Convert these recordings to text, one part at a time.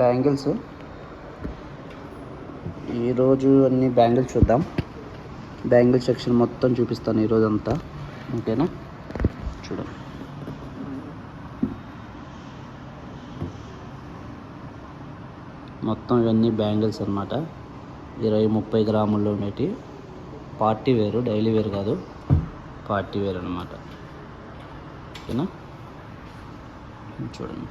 Bangles. ఈరోజు అన్ని bangles చూద్దాం. బ్యాంగిల్ సెక్షన్ మొత్తం చూపిస్తాను ఈరోజు అంతా, ఓకేనా? చూడండి, మొత్తం ఇవన్నీ బ్యాంగిల్స్ అన్నమాట. 20-30 గ్రాముల్లో ఉండేటి. పార్టీ వేరు, డైలీ వేర్ కాదు, పార్టీ వేర్ అన్నమాట, ఓకేనా? చూడండి,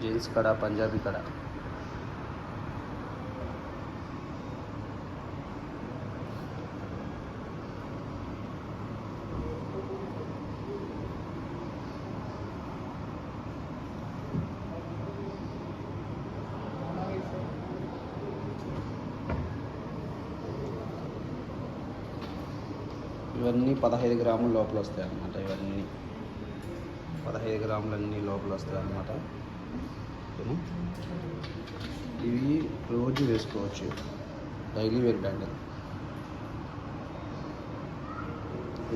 జీన్స్ కడ, పంజాబీ కడ. ఇవన్నీ 15 గ్రాముల లోపల వస్తాయి అన్నమాట. ఇవన్నీ 15 గ్రాములన్నీ లోపల వస్తాయి అన్నమాట. ఇవి రోజు వేసుకోవచ్చు, daily wear bangle.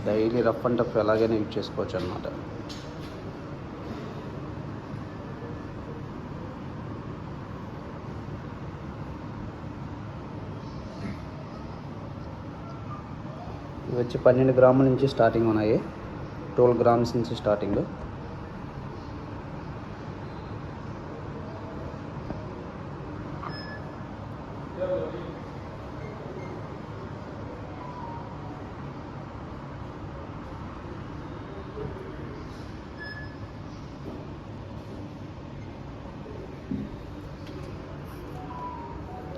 Daily rough and tough ఎలాగైనా యూజ్ చేసుకోవచ్చు అన్నమాట. ఇవి వచ్చి 12 గ్రాముల నుంచి స్టార్టింగ్ ఉన్నాయి, 12 గ్రామ్స్ నుంచి స్టార్టింగ్.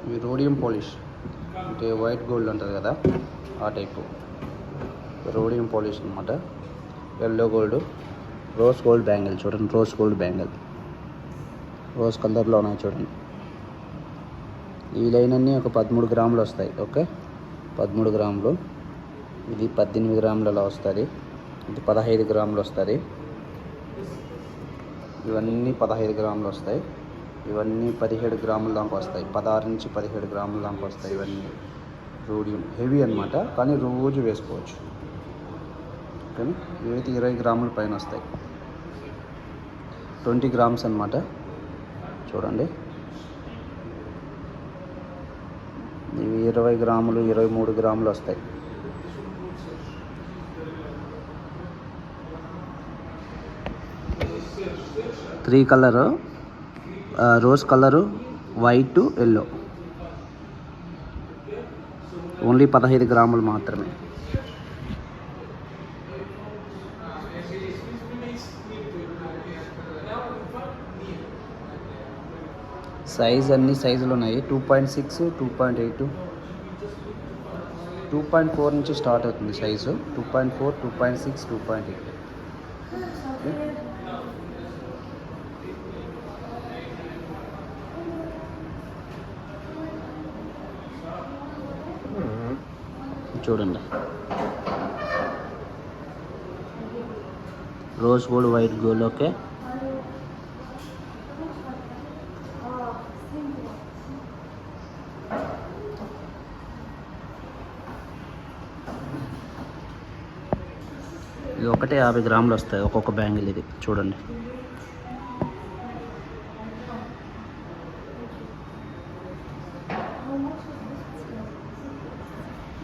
ఇవి రోడియం పాలిష్, అంటే వైట్ గోల్డ్ అంటారు కదా, ఆ టైపు రోడియం పాలిష్ అనమాట. Yellow gold, rose gold bangle. చూడండి, రోజ్ గోల్డ్ బ్యాంగిల్, రోజ్ కలర్లో ఉన్నాయి చూడండి. ఈ లైన్ అన్నీ ఒక 13 గ్రాములు వస్తాయి, ఓకే? 13 గ్రాములు. ఇది 18 గ్రాములు అలా వస్తుంది. ఇది 15 గ్రాములు వస్తుంది. ఇవన్నీ 15 గ్రాములు వస్తాయి. ఇవన్నీ 17 గ్రాముల దాకా వస్తాయి. 16 నుంచి 17 గ్రాముల దాకా వస్తాయి. ఇవన్నీ రోడియం హెవీ అనమాట, కానీ రోజు వేసుకోవచ్చు, ఓకేనా? ఇవైతే 20 గ్రాముల పైన వస్తాయి. 20 గ్రామ్స్ అనమాట. చూడండి, ఇవి 20 గ్రాములు, 23 గ్రాములు వస్తాయి. Three colour, rose colour, white, yellow. Only 15 గ్రాములు మాత్రమే. సైజ్ అన్ని సైజులు ఉన్నాయి. 2.6, 2.8, 2.4 నుంచి స్టార్ట్ అవుతుంది సైజు. 2.4, 2.6, 2.8. చూడండి, rose gold, white gold, okay? ఇది ఒకటే 50 గ్రాములు వస్తాయి ఒక్కొక్క బ్యాంగిల్. ఇది చూడండి,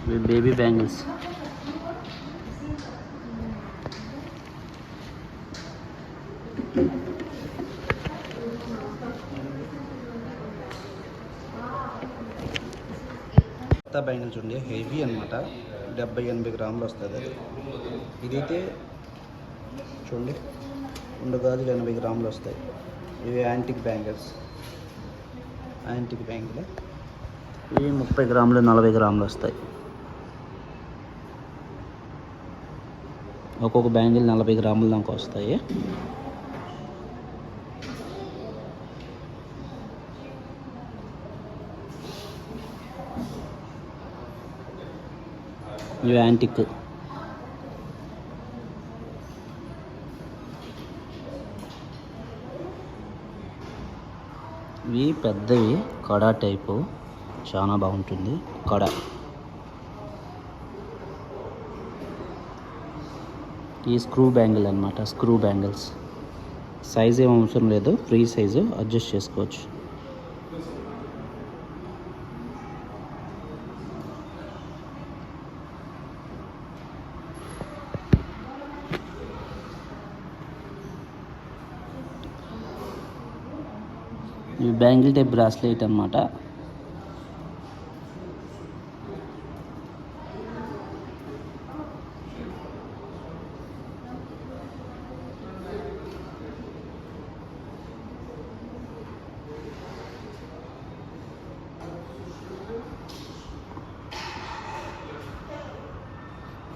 ఇవి బేబీ బ్యాంగిల్స్. కొత్త బ్యాంగిల్స్ ఉండే హెవీ అనమాట, 70-80 గ్రాములు వస్తుంది. ఇదైతే చూడండి, 2 గాజులు 80 గ్రాములు వస్తాయి. ఇవి యాంటిక్ బ్యాంగిల్స్, యాంటిక్ బ్యాంగిల్. ఇవి 30 గ్రాములు, 40 గ్రాములు వస్తాయి. ఒక్కొక్క బ్యాంగిల్ 40 గ్రాముల దాకా వస్తాయి. ఇవి యాంటిక్. ఇవి పెద్దవి కడా టైపు, చాలా బాగుంటుంది కడా. ఈ స్క్రూ బ్యాంగిల్ అనమాట, స్క్రూ బ్యాంగిల్స్. సైజ్ ఏం అవసరం లేదు, ఫ్రీ సైజు అడ్జస్ట్ చేసుకోవచ్చు. ఇవి బ్యాంగిల్ టైప్ బ్రాస్లెట్ అనమాట.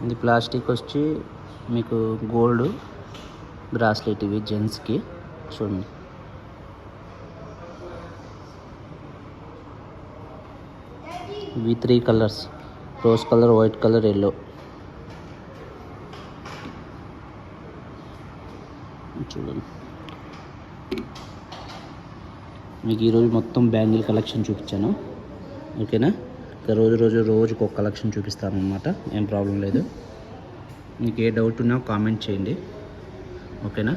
ఇది ప్లాస్టిక్ వచ్చి మీకు గోల్డ్ బ్రాస్లెట్. ఇవి జెంట్స్కి చూడండి. ఇవి 3 colours, rose colour, white colour, yellow. చూడండి. మీకు ఈరోజు మొత్తం బ్యాంగిల్ కలెక్షన్ చూపించాను, ఓకేనా. రోజుకు ఒక కలెక్షన్ చూపిస్తాను అనమాట, ఏం ప్రాబ్లం లేదు. మీకు ఏ డౌట్ ఉన్నా కామెంట్ చేయండి, ఓకేనా.